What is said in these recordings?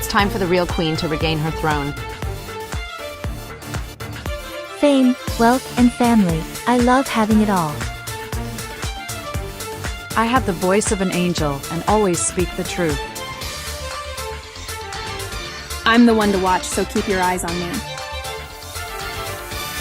It's time for the real queen to regain her throne. Fame, wealth, and family. I love having it all. I have the voice of an angel and always speak the truth. I'm the one to watch, so keep your eyes on me.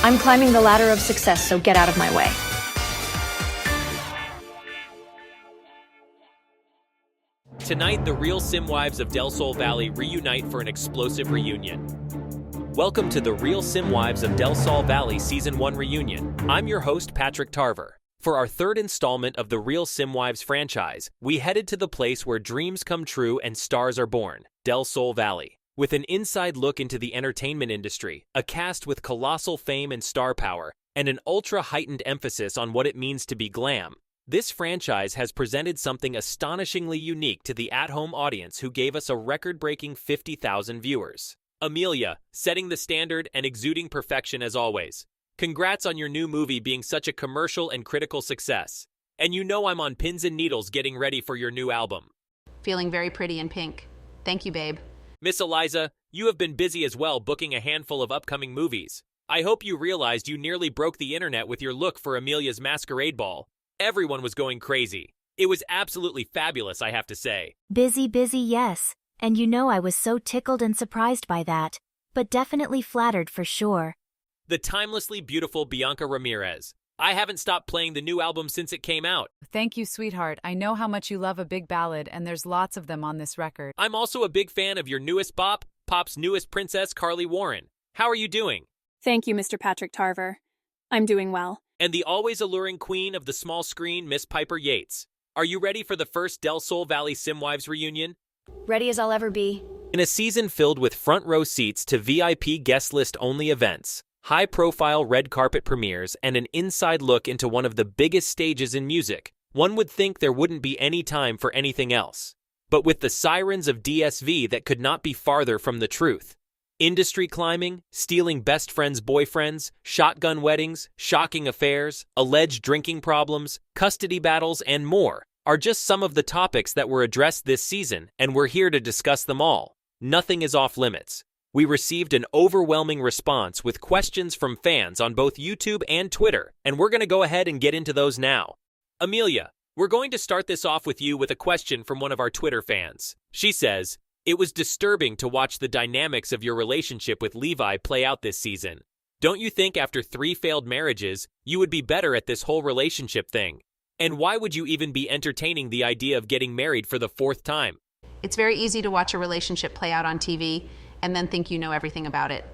I'm climbing the ladder of success, so get out of my way. Tonight, the real Simwives of Del Sol Valley reunite for an explosive reunion. Welcome to the real Simwives of Del Sol Valley Season 1 reunion. I'm your host, Patrick Tarver. For our third installment of the real Simwives franchise, we headed to the place where dreams come true and stars are born, Del Sol Valley. With an inside look into the entertainment industry, a cast with colossal fame and star power, and an ultra-heightened emphasis on what it means to be glam, this franchise has presented something astonishingly unique to the at-home audience who gave us a record-breaking 50,000 viewers. Amelia, setting the standard and exuding perfection as always. Congrats on your new movie being such a commercial and critical success. And you know I'm on pins and needles getting ready for your new album. Feeling very pretty in pink. Thank you, babe. Miss Eliza, you have been busy as well booking a handful of upcoming movies. I hope you realized you nearly broke the internet with your look for Amelia's masquerade ball. Everyone was going crazy. It was absolutely fabulous, I have to say. Busy, yes. And you know I was so tickled and surprised by that. But definitely flattered for sure. The timelessly beautiful Bianca Ramirez. I haven't stopped playing the new album since it came out. Thank you, sweetheart. I know how much you love a big ballad, and there's lots of them on this record. I'm also a big fan of your newest bop, Pop's newest princess, Carly Warren. How are you doing? Thank you, Mr. Patrick Tarver. I'm doing well. And the always alluring queen of the small screen, Miss Piper Yates. Are you ready for the first Del Sol Valley Simwives reunion? Ready as I'll ever be. In a season filled with front row seats to VIP guest list only events, high-profile red carpet premieres, and an inside look into one of the biggest stages in music, one would think there wouldn't be any time for anything else. But with the sirens of DSV that could not be farther from the truth. Industry climbing, stealing best friends' boyfriends, shotgun weddings, shocking affairs, alleged drinking problems, custody battles, and more are just some of the topics that were addressed this season, and we're here to discuss them all. Nothing is off limits. We received an overwhelming response with questions from fans on both YouTube and Twitter, and we're going to go ahead and get into those now. Amelia, we're going to start this off with you with a question from one of our Twitter fans. She says, "It was disturbing to watch the dynamics of your relationship with Levi play out this season. Don't you think after 3 failed marriages, you would be better at this whole relationship thing? And why would you even be entertaining the idea of getting married for the 4th time?" It's very easy to watch a relationship play out on TV and then think you know everything about it.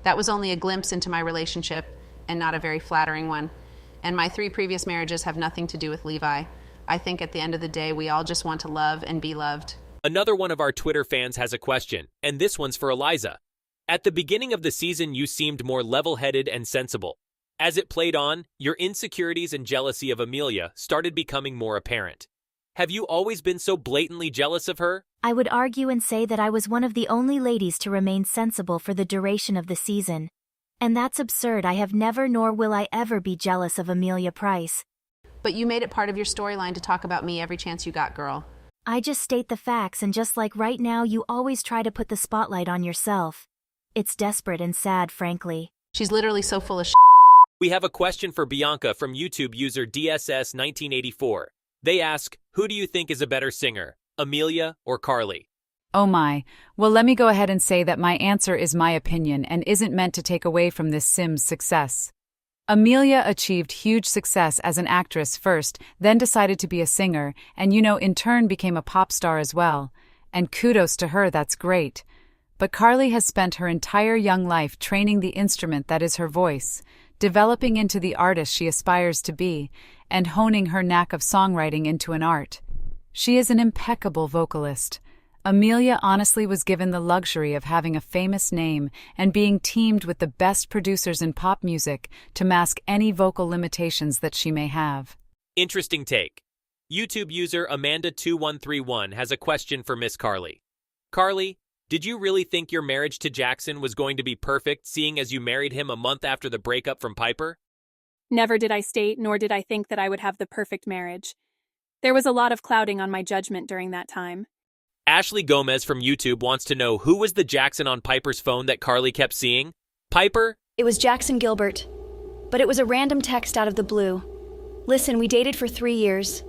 That was only a glimpse into my relationship and not a very flattering one. And my 3 previous marriages have nothing to do with Levi. I think at the end of the day, we all just want to love and be loved. Another one of our Twitter fans has a question, and this one's for Eliza. At the beginning of the season, you seemed more level-headed and sensible. As it played on, your insecurities and jealousy of Amelia started becoming more apparent. Have you always been so blatantly jealous of her? I would argue and say that I was one of the only ladies to remain sensible for the duration of the season. And that's absurd. I have never nor will I ever be jealous of Amelia Price. But you made it part of your storyline to talk about me every chance you got, girl. I just state the facts, and just like right now, you always try to put the spotlight on yourself. It's desperate and sad, frankly. She's literally so full of shit. We have a question for Bianca from YouTube user DSS1984. They ask, who do you think is a better singer, Amelia or Carly? Oh my. Well, let me go ahead and say that my answer is my opinion and isn't meant to take away from this Sim's success. Amelia achieved huge success as an actress first, then decided to be a singer, and in turn became a pop star as well. And kudos to her, that's great. But Carly has spent her entire young life training the instrument that is her voice, developing into the artist she aspires to be, and honing her knack of songwriting into an art. She is an impeccable vocalist. Amelia honestly was given the luxury of having a famous name and being teamed with the best producers in pop music to mask any vocal limitations that she may have. Interesting take. YouTube user Amanda2131 has a question for Miss Carly. Carly, did you really think your marriage to Jackson was going to be perfect, seeing as you married him a month after the breakup from Piper? Never did I state, nor did I think that I would have the perfect marriage. There was a lot of clouding on my judgment during that time. Ashley Gomez from YouTube wants to know who was the Jackson on Piper's phone that Carly kept seeing? Piper? It was Jackson Gilbert, but it was a random text out of the blue. Listen, we dated for 3 years.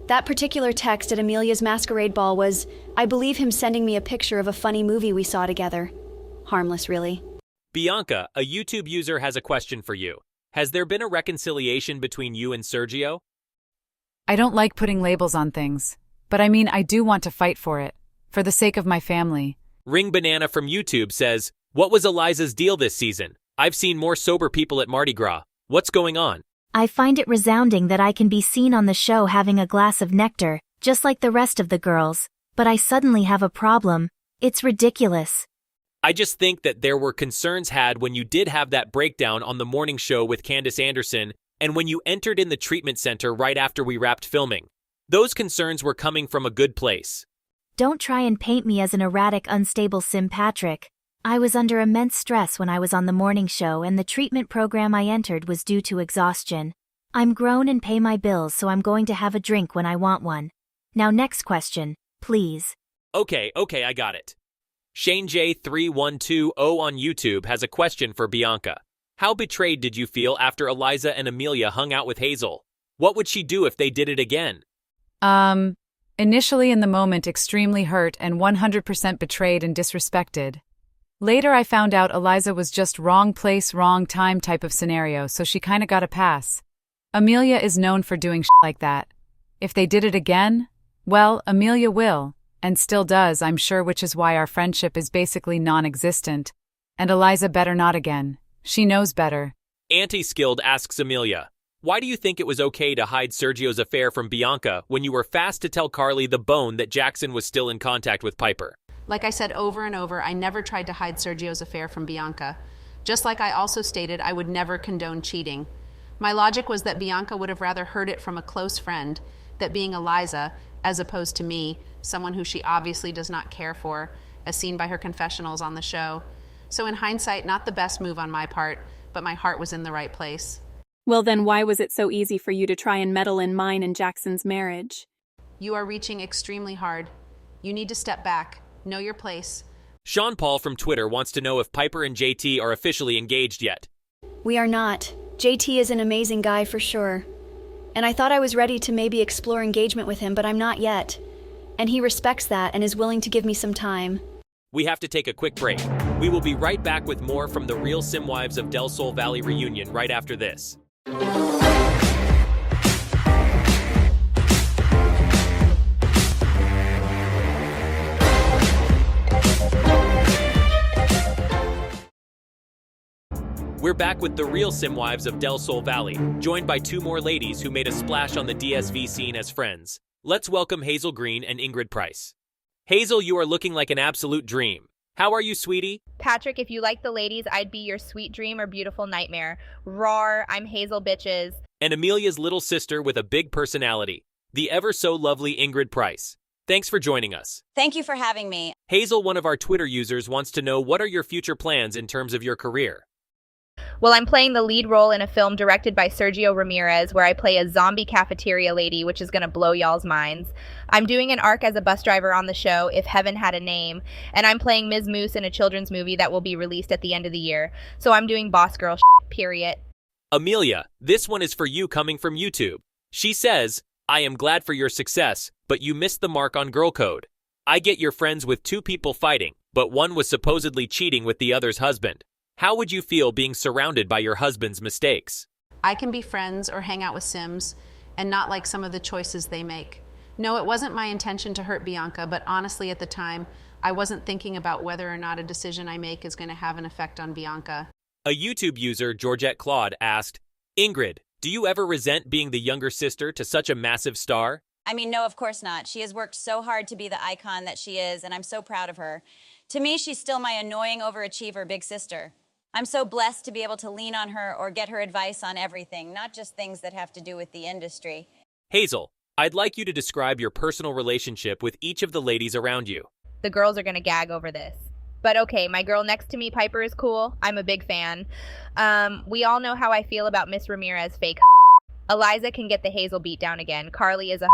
That particular text at Amelia's masquerade ball was, I believe, him sending me a picture of a funny movie we saw together. Harmless, really. Bianca, a YouTube user has a question for you. Has there been a reconciliation between you and Sergio? I don't like putting labels on things, but I mean, I do want to fight for it, for the sake of my family. Ring Banana from YouTube says, what was Eliza's deal this season? I've seen more sober people at Mardi Gras. What's going on? I find it resounding that I can be seen on the show having a glass of nectar, just like the rest of the girls, but I suddenly have a problem. It's ridiculous. I just think that there were concerns had when you did have that breakdown on the morning show with Candace Anderson and when you entered in the treatment center right after we wrapped filming. Those concerns were coming from a good place. Don't try and paint me as an erratic, unstable Sim Patrick. I was under immense stress when I was on the morning show, and the treatment program I entered was due to exhaustion. I'm grown and pay my bills, so I'm going to have a drink when I want one. Now next question, please. Okay, I got it. Shane J3120 on YouTube has a question for Bianca. How betrayed did you feel after Eliza and Amelia hung out with Hazel? What would she do if they did it again? Initially in the moment extremely hurt and 100% betrayed and disrespected. Later I found out Eliza was just wrong place, wrong time type of scenario, so she kinda got a pass. Amelia is known for doing like that. If they did it again, well, Amelia will, and still does, I'm sure, which is why our friendship is basically non-existent. And Eliza better not again. She knows better. Anti-Skilled asks Amelia, why do you think it was okay to hide Sergio's affair from Bianca when you were fast to tell Carly the bone that Jackson was still in contact with Piper? Like I said over and over, I never tried to hide Sergio's affair from Bianca. Just like I also stated, I would never condone cheating. My logic was that Bianca would have rather heard it from a close friend, that being Eliza, as opposed to me, someone who she obviously does not care for, as seen by her confessionals on the show. So in hindsight, not the best move on my part, but my heart was in the right place. Well, then why was it so easy for you to try and meddle in mine and Jackson's marriage? You are reaching extremely hard. You need to step back. Know your place. Sean Paul from Twitter wants to know if Piper and JT are officially engaged yet. We are not. JT is an amazing guy for sure. And I thought I was ready to maybe explore engagement with him, but I'm not yet. And he respects that and is willing to give me some time. We have to take a quick break. We will be right back with more from the Real Simwives of Del Sol Valley reunion right after this. We're back with the Real Simwives of Del Sol Valley, joined by two more ladies who made a splash on the DSV scene as friends. Let's welcome Hazel Green and Ingrid Price. Hazel, you are looking like an absolute dream. How are you, sweetie? Patrick, if you like the ladies, I'd be your sweet dream or beautiful nightmare. Roar, I'm Hazel bitches. And Amelia's little sister with a big personality, the ever so lovely Ingrid Price. Thanks for joining us. Thank you for having me. Hazel, one of our Twitter users, wants to know what are your future plans in terms of your career? Well, I'm playing the lead role in a film directed by Sergio Ramirez where I play a zombie cafeteria lady, which is going to blow y'all's minds. I'm doing an arc as a bus driver on the show, If Heaven Had a Name, and I'm playing Ms. Moose in a children's movie that will be released at the end of the year. So I'm doing boss girl period. Amelia, this one is for you coming from YouTube. She says, I am glad for your success, but you missed the mark on girl code. I get you're friends with two people fighting, but one was supposedly cheating with the other's husband. How would you feel being surrounded by your husband's mistakes? I can be friends or hang out with Sims and not like some of the choices they make. No, it wasn't my intention to hurt Bianca, but honestly at the time, I wasn't thinking about whether or not a decision I make is going to have an effect on Bianca. A YouTube user, Georgette Claude, asked, Ingrid, do you ever resent being the younger sister to such a massive star? I mean, no, of course not. She has worked so hard to be the icon that she is, and I'm so proud of her. To me, she's still my annoying overachiever big sister. I'm so blessed to be able to lean on her or get her advice on everything, not just things that have to do with the industry. Hazel, I'd like you to describe your personal relationship with each of the ladies around you. The girls are going to gag over this. But okay, my girl next to me, Piper, is cool. I'm a big fan. We all know how I feel about Miss Ramirez fake. Eliza can get the Hazel beat down again. Carly is a.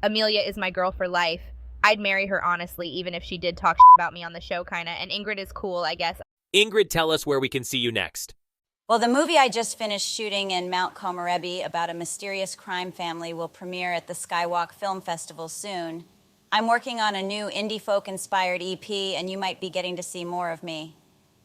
Amelia is my girl for life. I'd marry her honestly, even if she did talk about me on the show, kinda. And Ingrid is cool, I guess. Ingrid, tell us where we can see you next. Well, the movie I just finished shooting in Mount Komorebi about a mysterious crime family will premiere at the Skywalk Film Festival soon. I'm working on a new indie folk-inspired EP, and you might be getting to see more of me,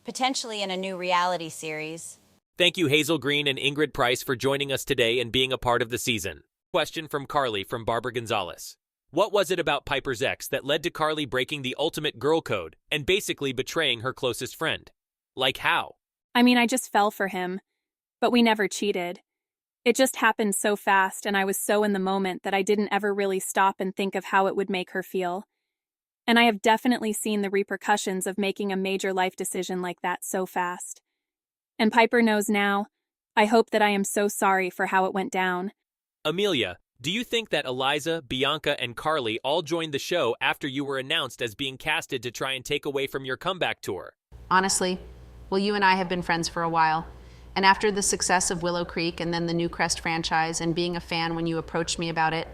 potentially in a new reality series. Thank you, Hazel Green and Ingrid Price, for joining us today and being a part of the season. Question from Carly from Barbara Gonzalez. What was it about Piper's ex that led to Carly breaking the ultimate girl code and basically betraying her closest friend? Like how? I mean, I just fell for him, but we never cheated. It just happened so fast, and I was so in the moment that I didn't ever really stop and think of how it would make her feel. And I have definitely seen the repercussions of making a major life decision like that so fast. And Piper knows now. I hope that I am so sorry for how it went down. Amelia, do you think that Eliza, Bianca, and Carly all joined the show after you were announced as being casted to try and take away from your comeback tour? Honestly, well, you and I have been friends for a while. And after the success of Willow Creek and then the New Crest franchise and being a fan when you approached me about it,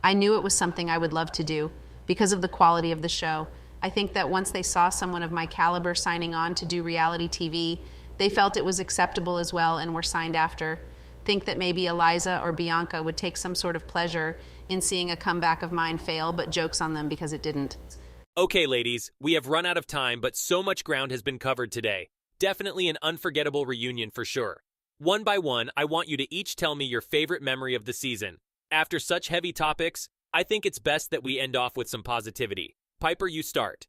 I knew it was something I would love to do because of the quality of the show. I think that once they saw someone of my caliber signing on to do reality TV, they felt it was acceptable as well and were signed after. Think that maybe Eliza or Bianca would take some sort of pleasure in seeing a comeback of mine fail, but jokes on them because it didn't. Okay, ladies, we have run out of time, but so much ground has been covered today. Definitely an unforgettable reunion for sure. One by one, I want you to each tell me your favorite memory of the season. After such heavy topics, I think it's best that we end off with some positivity. Piper, you start.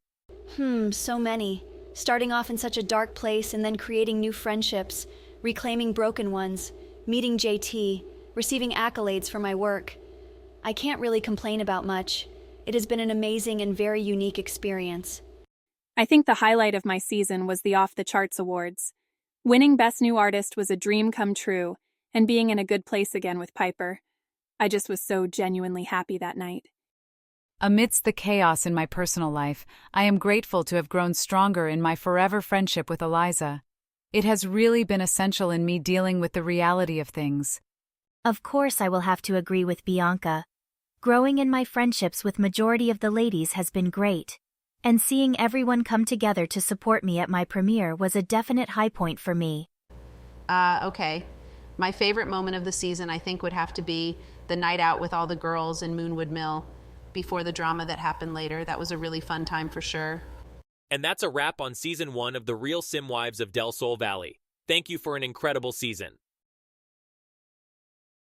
So many. Starting off in such a dark place and then creating new friendships, reclaiming broken ones, meeting JT, receiving accolades for my work. I can't really complain about much. It has been an amazing and very unique experience. I think the highlight of my season was the Off the Charts Awards. Winning Best New Artist was a dream come true, and being in a good place again with Piper. I just was so genuinely happy that night. Amidst the chaos in my personal life, I am grateful to have grown stronger in my forever friendship with Eliza. It has really been essential in me dealing with the reality of things. Of course I will have to agree with Bianca. Growing in my friendships with majority of the ladies has been great. And seeing everyone come together to support me at my premiere was a definite high point for me. Okay. My favorite moment of the season, I think, would have to be the night out with all the girls in Moonwood Mill before the drama that happened later. That was a really fun time for sure. And that's a wrap on Season 1 of The Real Simwives of Del Sol Valley. Thank you for an incredible season.